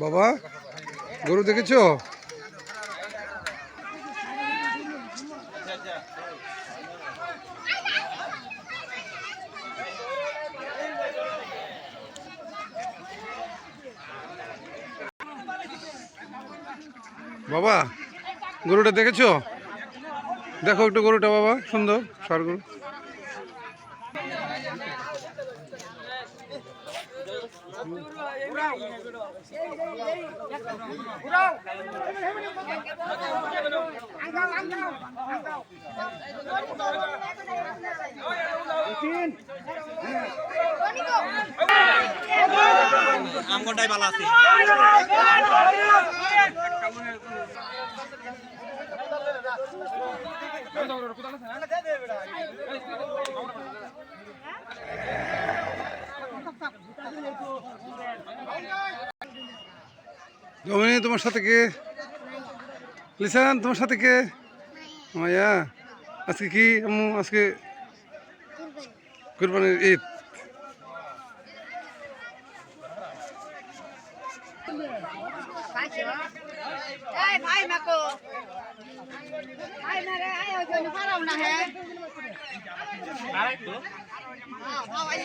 বাবা গরু দেখেছো? বাবা গরুটা দেখেছো? দেখো একটু গরুটা বাবা, সুন্দর ষাঁড় গরু। আমগোটাই ভালো আছে। জমিনি তোমার সাথে কে? লিসান তোমার সাথে কে? মায়া আজকে কি আম্মু? আজকে কুরবানির ঈদ। ভাই মাকো ভাই মারে আয় ওই জন্য পারাও না হে আরেকটু হ্যাঁ ভাই